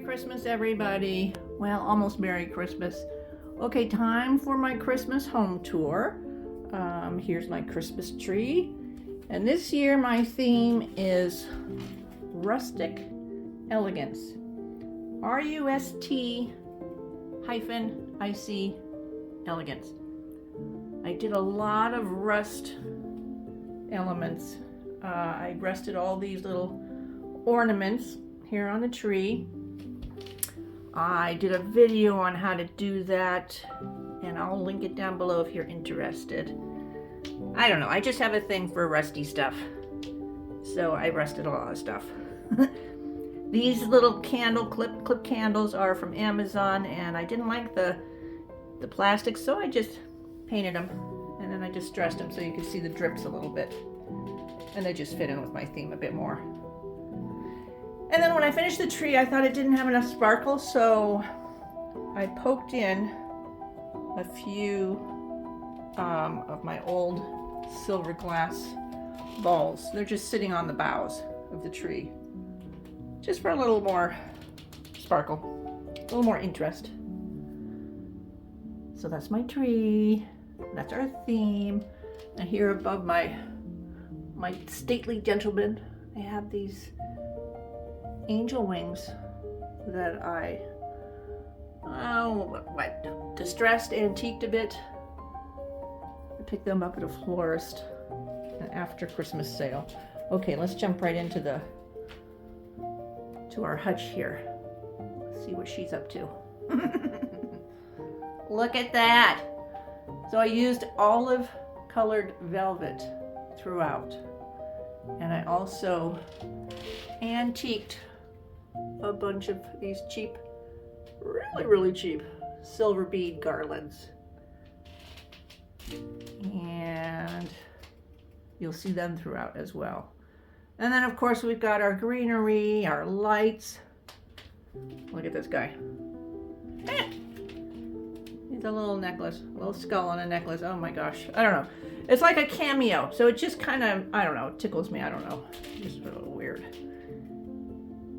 Christmas, everybody. Well, almost Merry Christmas. Okay, time for my Christmas home tour. Here's my Christmas tree. And this year my theme is Rust-ic Elegance. RUST-IC Elegance. I did a lot of rust elements. I rusted all these little ornaments here on the tree. I did a video on how to do that, and I'll link it down below if you're interested. I don't know, I just have a thing for rusty stuff, so I rusted a lot of stuff. These little candle clip candles are from Amazon, and I didn't like the plastic, so I just painted them, and then I just dressed them so you can see the drips a little bit, and they just fit in with my theme a bit more. And then when I finished the tree, I thought it didn't have enough sparkle, so I poked in a few of my old silver glass balls. They're just sitting on the boughs of the tree, just for a little more sparkle, a little more interest. So that's my tree. That's our theme. And here above my stately gentleman, I have these angel wings that I distressed, antiqued a bit. I picked them up at a florist, an after Christmas sale. Okay, let's jump right into our hutch here. Let's see what she's up to. Look at that. So I used olive colored velvet throughout, and I also antiqued a bunch of these cheap, really cheap silver bead garlands, and you'll see them throughout as well. And then of course we've got our greenery, our lights. Look at this guy. He's a little necklace, a little skull on a necklace. Oh my gosh, I don't know. It's like a cameo, so it just kind of, I don't know, tickles me, I don't know. Just a little weird.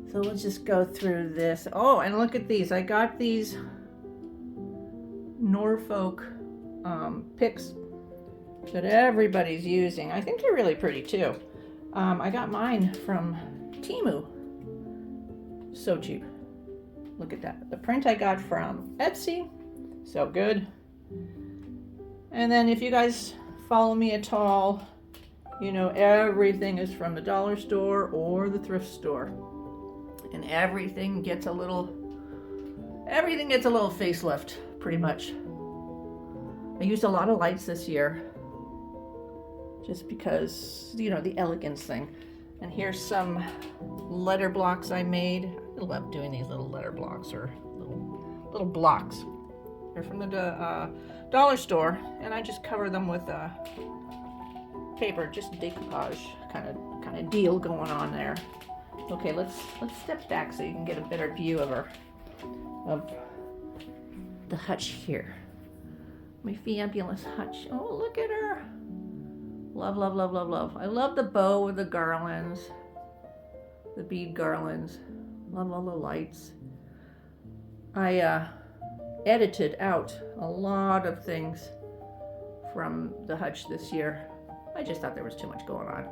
So let's just go through this. Oh, and look at these. I got these Norfolk picks that everybody's using. I think they're really pretty too. I got mine from Temu. So cheap. Look at that. The print I got from Etsy. So good. And then if you guys follow me at all, you know everything is from the dollar store or the thrift store. And everything gets a little facelift, pretty much. I used a lot of lights this year, just because, you know, the elegance thing. And here's some letter blocks I made. I love doing these little letter blocks, or little blocks. They're from the dollar store, and I just cover them with paper, just decoupage kind of deal going on there. Okay, let's step back so you can get a better view of the hutch here. My fabulous hutch. Oh, look at her. Love, love, love, love, love. I love the bow with the garlands, the bead garlands. Love all the lights. I edited out a lot of things from the hutch this year. I just thought there was too much going on.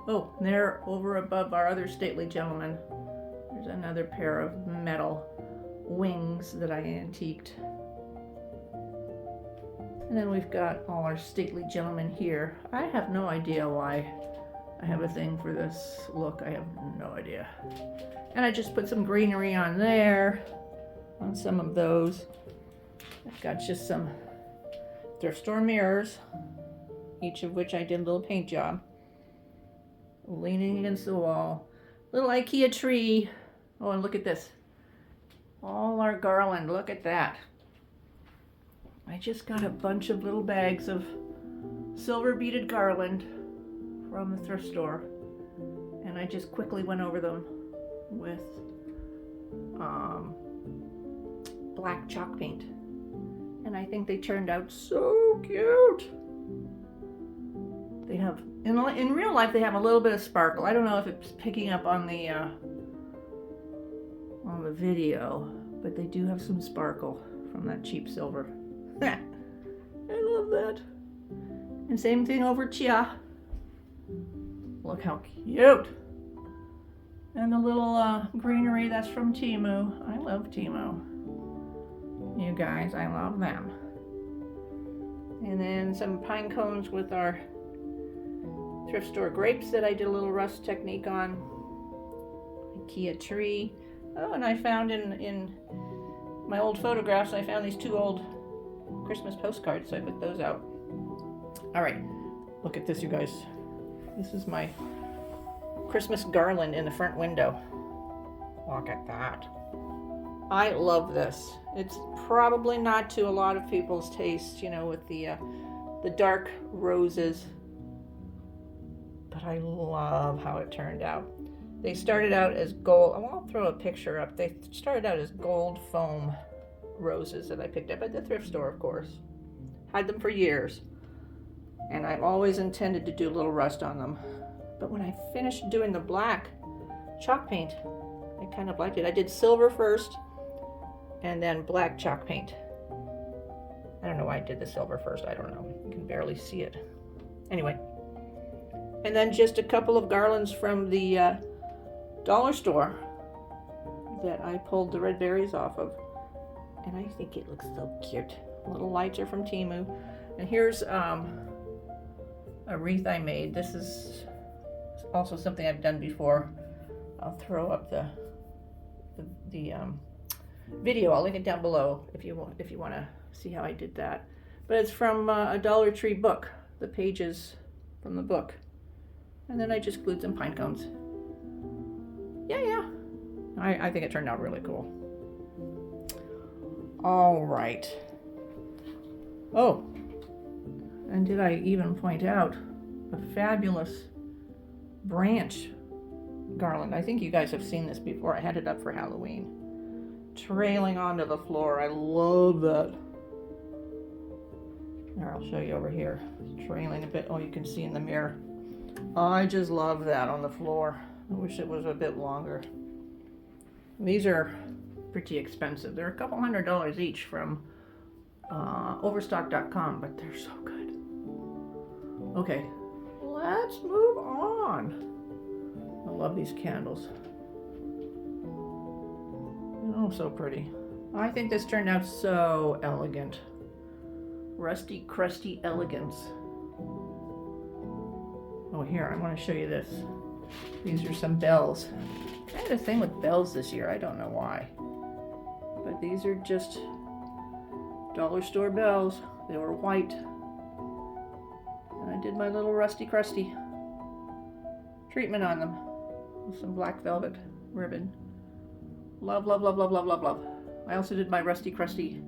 Oh, there over above our other stately gentleman, there's another pair of metal wings that I antiqued. And then we've got all our stately gentlemen here. I have no idea why I have a thing for this look. I have no idea. And I just put some greenery on there, on some of those. I've got just some thrift store mirrors, each of which I did a little paint job. Leaning against the wall. Little IKEA tree. Oh, and look at this. All our garland. Look at that. I just got a bunch of little bags of silver beaded garland from the thrift store. And I just quickly went over them with black chalk paint. And I think they turned out so cute. They have, in real life, they have a little bit of sparkle. I don't know if it's picking up on the on the video, but they do have some sparkle from that cheap silver. I love that. And same thing over Chia. Look how cute. And the little greenery, that's from Temu. I love Temu. You guys, I love them. And then some pine cones with our thrift store grapes that I did a little rust technique on. IKEA tree. Oh, and I found in my old photographs, I found these 2 old Christmas postcards, so I put those out. All right, look at this, you guys. This is my Christmas garland in the front window. Look at that. I love this. It's probably not to a lot of people's taste, you know, with the dark roses. But I love how it turned out. They started out as gold. I'll throw a picture up. They started out as gold foam roses that I picked up at the thrift store, of course. Had them for years. And I've always intended to do a little rust on them. But when I finished doing the black chalk paint, I kind of liked it. I did silver first and then black chalk paint. I don't know why I did the silver first. I don't know. You can barely see it. Anyway. And then just a couple of garlands from the dollar store that I pulled the red berries off of. And I think it looks so cute. Little lights are from Temu. And here's a wreath I made. This is also something I've done before. I'll throw up the video. I'll link it down below if you want to see how I did that. But it's from a Dollar Tree book. The pages from the book. And then I just glued some pine cones. Yeah. I think it turned out really cool. All right. Oh, and did I even point out a fabulous branch garland? I think you guys have seen this before. I had it up for Halloween. Trailing onto the floor. I love that. Here, I'll show you over here. Trailing a bit. Oh, you can see in the mirror. I just love that on the floor. I wish it was a bit longer. These are pretty expensive. They're a couple $100 each from overstock.com, but they're so good. Okay, let's move on. I love these candles. Oh, so pretty. I think this turned out so elegant. Rust-ic Elegance. Oh, here, I want to show you this. These are some bells. I had a thing with bells this year. I don't know why. But these are just dollar store bells. They were white. And I did my little rusty crusty treatment on them with some black velvet ribbon. Love, love, love, love, love, love, love. I also did my rusty crusty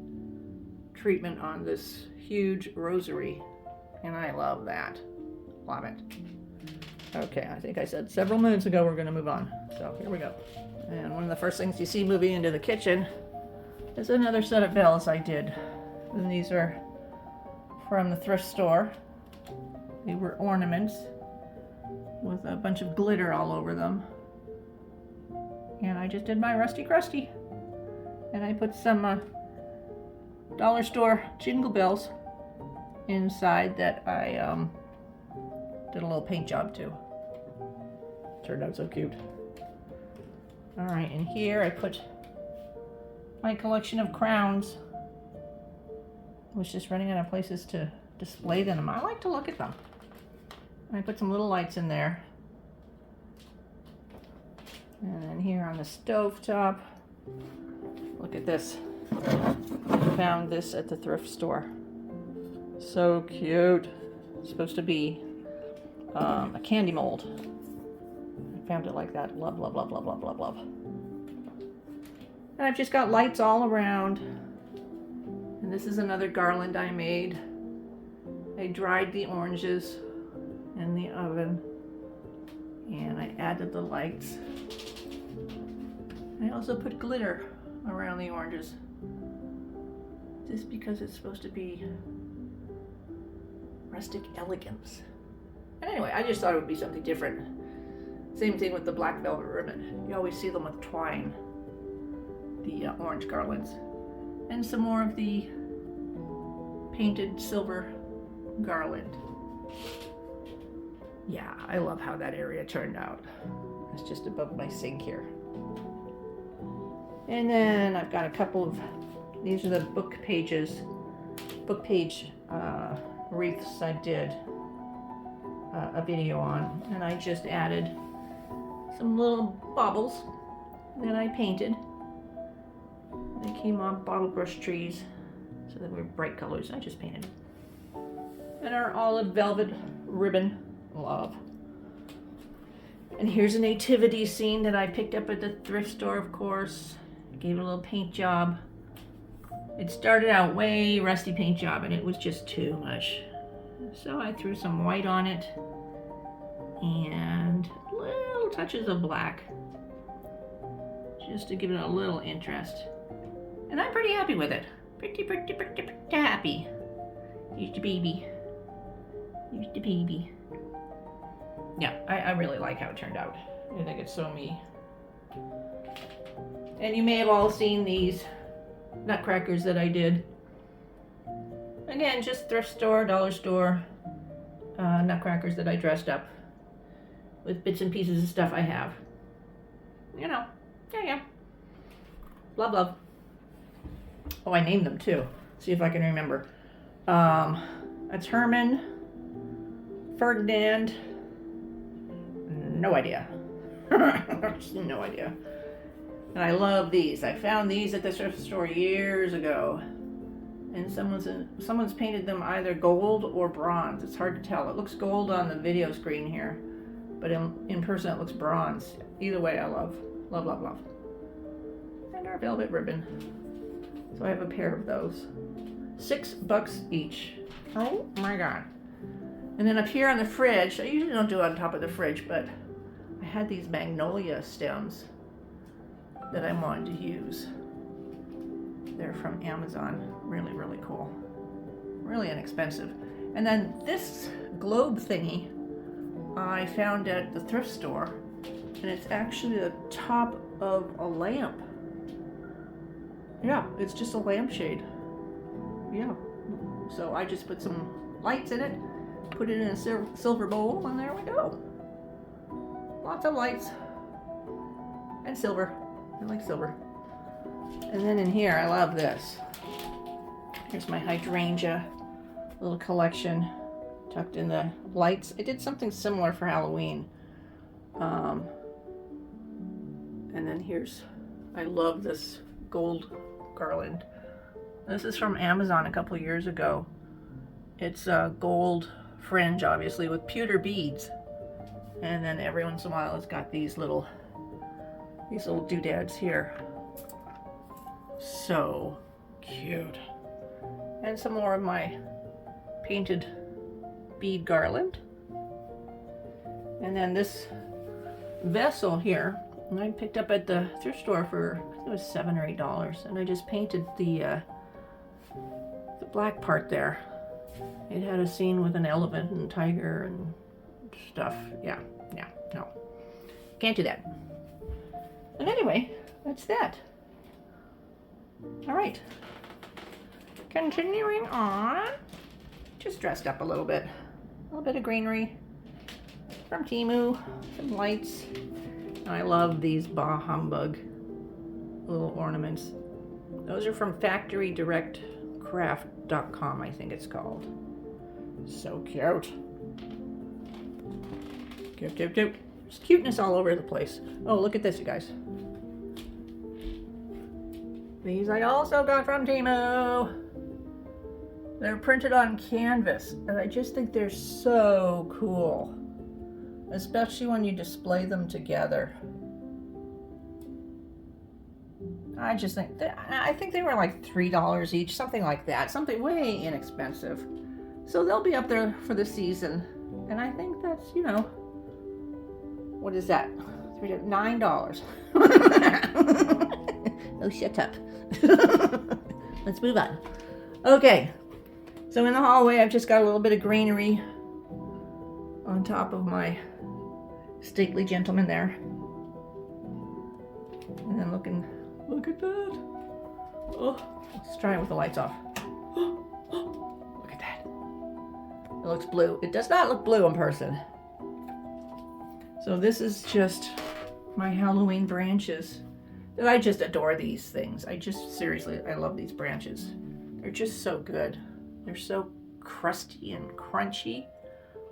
treatment on this huge rosary. And I love that. Love it. Okay, I think I said several minutes ago we're going to move on. So here we go. And one of the first things you see moving into the kitchen is another set of bells I did. And these are from the thrift store. They were ornaments with a bunch of glitter all over them. And I just did my rusty crusty. And I put some dollar store jingle bells inside that I did a little paint job too. Turned out so cute. All right, and here I put my collection of crowns. I was just running out of places to display them. I like to look at them. I put some little lights in there. And then here on the stove top, look at this. I found this at the thrift store. So cute. It's supposed to be a candy mold. I found it like that. Love, love, love, love, love, love, love. And I've just got lights all around. And this is another garland I made. I dried the oranges in the oven. And I added the lights. I also put glitter around the oranges. Just because it's supposed to be Rust-ic Elegance. And anyway, I just thought it would be something different. Same thing with the black velvet ribbon. You always see them with twine. the orange garlands. And some more of the painted silver garland. Yeah, I love how that area turned out. It's just above my sink here. And then I've got a couple of, these are the book page wreaths I did a video on, and I just added some little baubles that I painted. They came on bottle brush trees, so they were bright colors. I just painted. And our olive velvet ribbon, love. And here's a nativity scene that I picked up at the thrift store, of course. Gave it a little paint job. It started out way rusty paint job, and it was just too much. So I threw some white on it and little touches of black, just to give it a little interest. And I'm pretty happy with it. Pretty happy. Used a baby. Yeah, I really like how it turned out. I think it's so me. And you may have all seen these nutcrackers that I did. Again, just thrift store, dollar store nutcrackers that I dressed up with bits and pieces of stuff I have. You know, yeah. Love, love. Oh, I named them too. See if I can remember. That's Herman, Ferdinand. No idea. No idea. And I love these. I found these at the thrift store years ago. And someone's painted them either gold or bronze. It's hard to tell. It looks gold on the video screen here, but in person it looks bronze. Either way, I love. Love, love, love. And our velvet ribbon. So I have a pair of those. $6 each. Oh my God. And then up here on the fridge, I usually don't do it on top of the fridge, but I had these magnolia stems that I wanted to use. They're from Amazon. Really, really cool. Really inexpensive. And then this globe thingy I found at the thrift store, and it's actually the top of a lamp. Yeah, it's just a lampshade. Yeah. So I just put some lights in it, put it in a silver bowl, and there we go. Lots of lights. And silver. I like silver. And then in here, I love this. Here's my hydrangea little collection tucked in the lights. I did something similar for Halloween. And then here's, I love this gold garland. This is from Amazon a couple years ago. It's a gold fringe, obviously, with pewter beads. And then every once in a while, it's got these little doodads here. So cute. And some more of my painted bead garland. And then this vessel here, and I picked up at the thrift store for, I think it was $7 or $8. And I just painted the black part there. It had a scene with an elephant and tiger and stuff. Yeah, no. Can't do that. And anyway, that's that. All right. Continuing on. Just dressed up a little bit. A little bit of greenery from Temu. Some lights. And I love these Bah Humbug little ornaments. Those are from factorydirectcraft.com, I think it's called. So cute. Cute. There's cuteness all over the place. Oh, look at this, you guys. These I also got from Temu. They're printed on canvas, and I just think they're so cool. Especially when you display them together. I just think, I think they were like $3 each, something like that. Something way inexpensive. So they'll be up there for the season. And I think that's, you know, what is that? $9. Oh, shut up. Let's move on. Okay. So in the hallway, I've just got a little bit of greenery on top of my stately gentleman there. And then looking Look at that. Oh, let's try it with the lights off. Look at that. It looks blue. It does not look blue in person. So this is just my Halloween branches. And I just adore these things. Seriously, I love these branches. They're just so good. They're so crusty and crunchy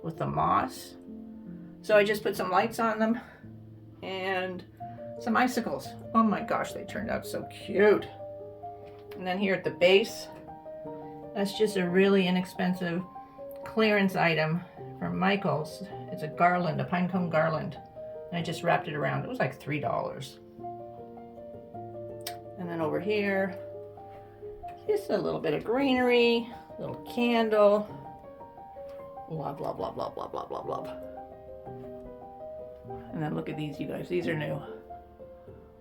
with the moss. So I just put some lights on them and some icicles. Oh my gosh, they turned out so cute. And then here at the base, that's just a really inexpensive clearance item from Michael's. It's a garland, a pine cone garland. And I just wrapped it around. It was like $3. And then over here, just a little bit of greenery, little candle. Love, love, love, love, love, love, love, love. And then look at these, you guys. These are new.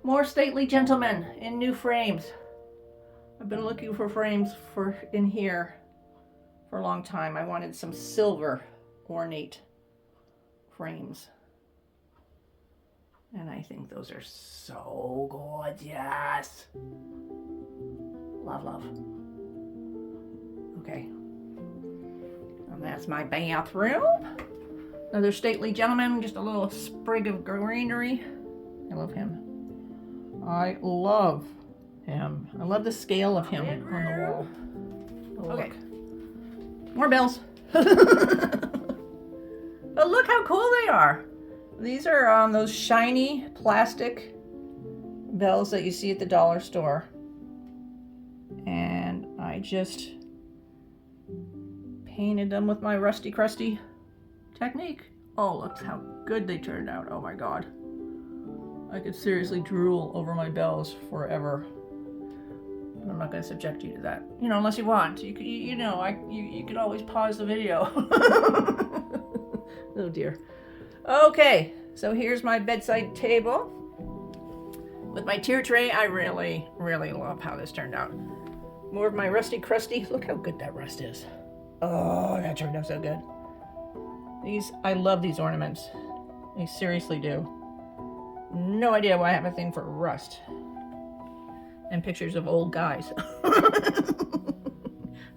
More stately gentlemen in new frames. I've been looking for frames in here for a long time. I wanted some silver ornate frames. And I think those are so gorgeous. Love, love. Okay. And that's my bathroom. Another stately gentleman, just a little sprig of greenery. I love him. I love him. I love the scale of him on the wall. Oh, okay. Look. More bells. But look how cool they are. These are those shiny plastic bells that you see at the dollar store. And I just painted them with my rusty crusty technique. Oh, look how good they turned out. Oh my god. I could seriously drool over my bells forever. But I'm not going to subject you to that. You know, unless you want. You could always pause the video. Oh dear. Okay, so here's my bedside table. With my tier tray, I really, really love how this turned out. More of my rusty crusty. Look how good that rust is. Oh, that turned out so good. I love these ornaments. I seriously do. No idea why I have a thing for rust. And pictures of old guys.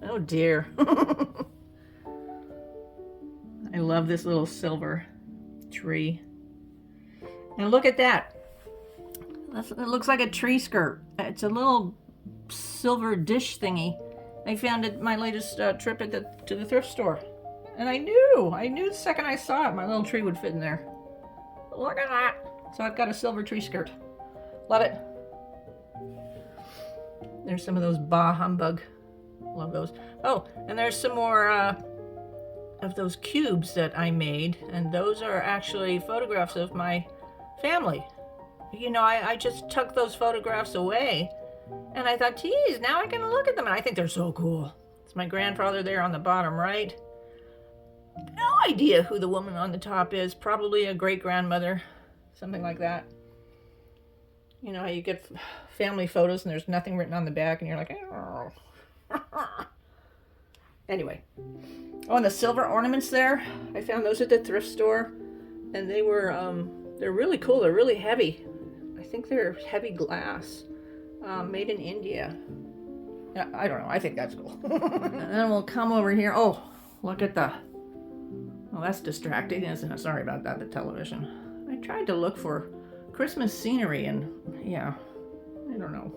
Oh dear. I love this little silver tree. And look at that. It looks like a tree skirt. It's a little silver dish thingy. I found it my latest trip to the thrift store. And I knew the second I saw it, my little tree would fit in there. Look at that. So I've got a silver tree skirt. Love it. There's some of those bah humbug. Love those. Oh, and there's some more of those cubes that I made. And those are actually photographs of my family. You know, I just took those photographs away. And I thought, geez, now I can look at them. And I think they're so cool. It's my grandfather there on the bottom right. No idea who the woman on the top is. Probably a great-grandmother. Something like that. You know how you get family photos and there's nothing written on the back and you're like, oh. Anyway. Oh, and the silver ornaments there. I found those at the thrift store. And they were, they're really cool. They're really heavy. I think they're heavy glass. Made in India. I don't know. I think that's cool. And then we'll come over here. Oh, look at the... Well, that's distracting, isn't it? Sorry about that, the television. I tried to look for Christmas scenery and, yeah, I don't know.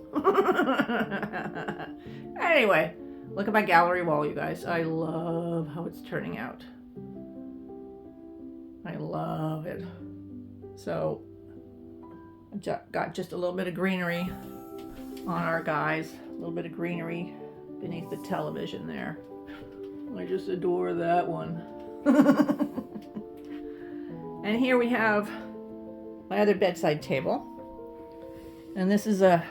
Anyway, look at my gallery wall, you guys. I love how it's turning out. I love it. So, I got just a little bit of greenery on our guys. A little bit of greenery beneath the television there. I just adore that one. And here we have my other bedside table. And this is a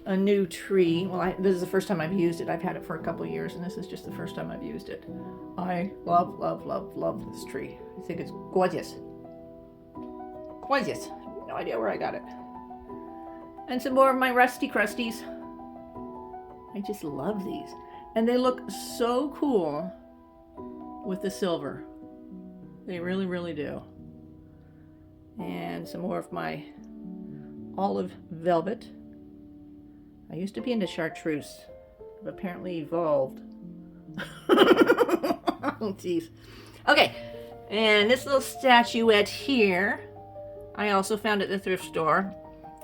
new tree. Well, this is the first time I've used it. I've had it for a couple years, and this is just the first time I've used it. I love, love, love, love this tree. I think it's gorgeous. Gorgeous. No idea where I got it. And some more of my rusty crusties. I just love these. And they look so cool with the silver. They really, really do. And some more of my olive velvet I used to be into chartreuse. I've apparently evolved. Oh, geez. Okay, and this little statuette here, I also found at the thrift store,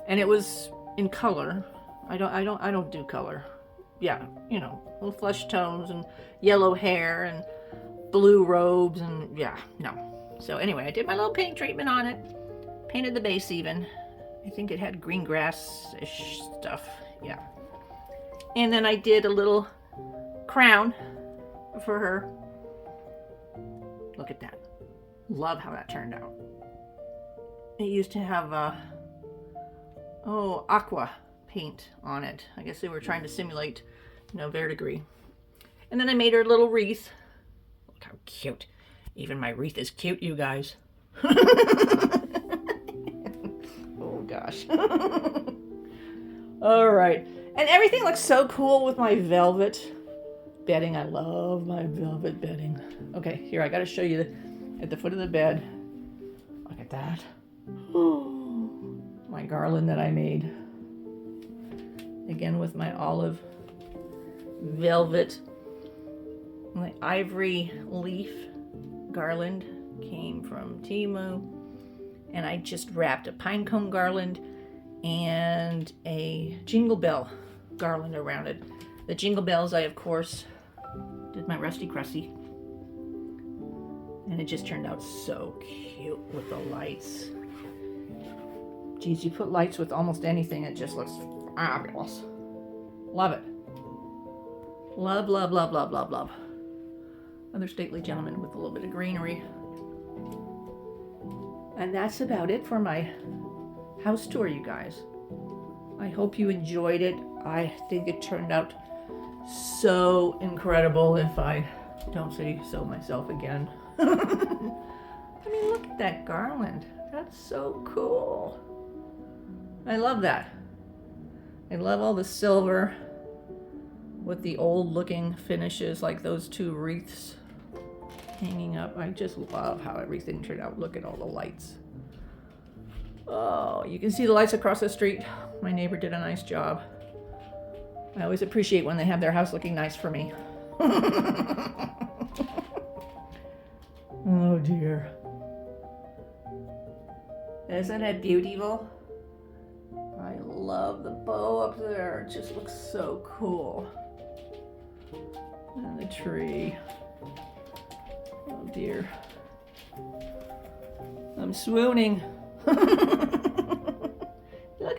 and it was in color. I don't do color. Yeah, you know, little flesh tones and yellow hair and blue robes and yeah, no. So anyway, I did my little paint treatment on it, painted the base even. I think it had green grass-ish stuff, yeah. And then I did a little crown for her. Look at that. Love how that turned out. It used to have aqua paint on it. I guess they were trying to simulate, you know, verdigris. And then I made her a little wreath. Look how cute. Even my wreath is cute, you guys. Oh gosh. All right. And everything looks so cool with my velvet bedding. I love my velvet bedding. Okay, here, I gotta show you at the foot of the bed. Look at that. My garland that I made. Again with my olive velvet. My ivory leaf garland came from Temu. And I just wrapped a pine cone garland and a jingle bell garland around it. The jingle bells, I of course did my rusty crusty. And it just turned out so cute with the lights. Geez, you put lights with almost anything, it just looks fabulous. Love it. Love, love, love, love, love, love. Another stately gentleman with a little bit of greenery. And that's about it for my house tour, you guys. I hope you enjoyed it. I think it turned out so incredible, if I don't say so myself again. I mean, look at that garland. That's so cool. I love that. I love all the silver with the old looking finishes, like those two wreaths hanging up. I just love how everything turned out. Look at all the lights. Oh, you can see the lights across the street. My neighbor did a nice job. I always appreciate when they have their house looking nice for me. Oh dear. Isn't it beautiful? I love the bow up there. It just looks so cool. And the tree. Oh dear. I'm swooning. Look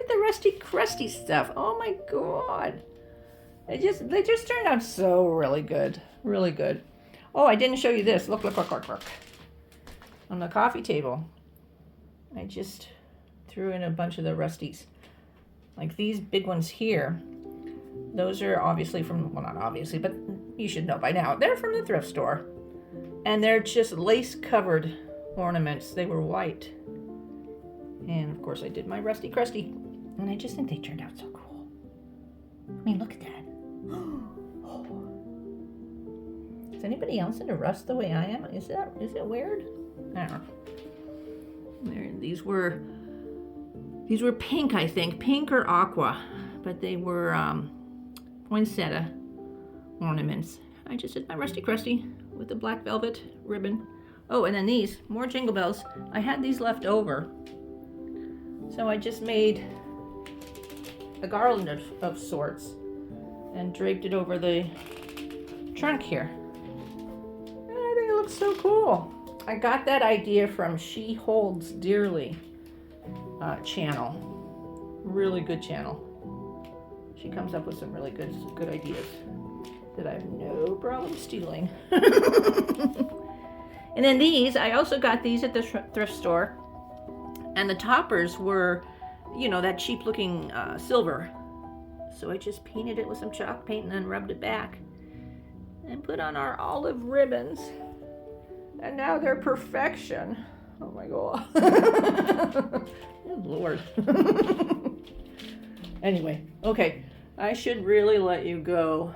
at the rusty crusty stuff. Oh my god. They just turned out so really good. Really good. Oh, I didn't show you this. Look, look, look, look, look. On the coffee table, I just threw in a bunch of the rusties. Like these big ones here. Those are obviously from, well, not obviously, but you should know by now. They're from the thrift store. And they're just lace-covered ornaments. They were white. And, of course, I did my rusty crusty. And I just think they turned out so cool. I mean, look at that. Is anybody else into rust the way I am? Is it weird? I don't know. These were pink, I think. Pink or aqua. But they were poinsettia ornaments. I just did my rusty crusty with the black velvet ribbon. Oh, and then these, more jingle bells. I had these left over. So I just made a garland of sorts and draped it over the trunk here. And I think it looks so cool. I got that idea from She Holds Dearly channel. Really good channel. She comes up with some really good ideas that I have no problem stealing. And then these, I also got these at the thrift store. And the toppers were, you know, that cheap looking silver. So I just painted it with some chalk paint and then rubbed it back. And put on our olive ribbons. And now they're perfection. Oh my god. Good Lord. Anyway, okay. I should really let you go.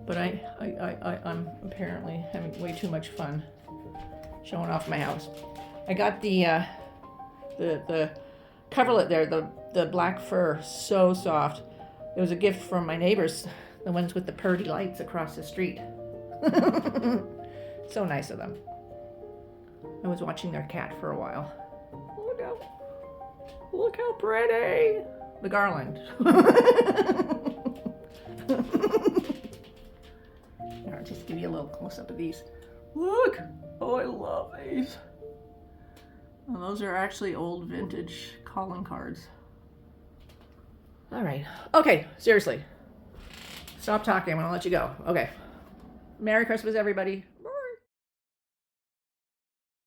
But I'm apparently having way too much fun showing off my house. I got the coverlet there, the black fur, so soft. It was a gift from my neighbors, the ones with the purdy lights across the street. So nice of them. I was watching their cat for a while. Look how pretty. The garland. Here, I'll just give you a little close-up of these. Look! Oh, I love these. And those are actually old vintage calling cards. All right. Okay, seriously. Stop talking. I'm going to let you go. Okay. Merry Christmas, everybody.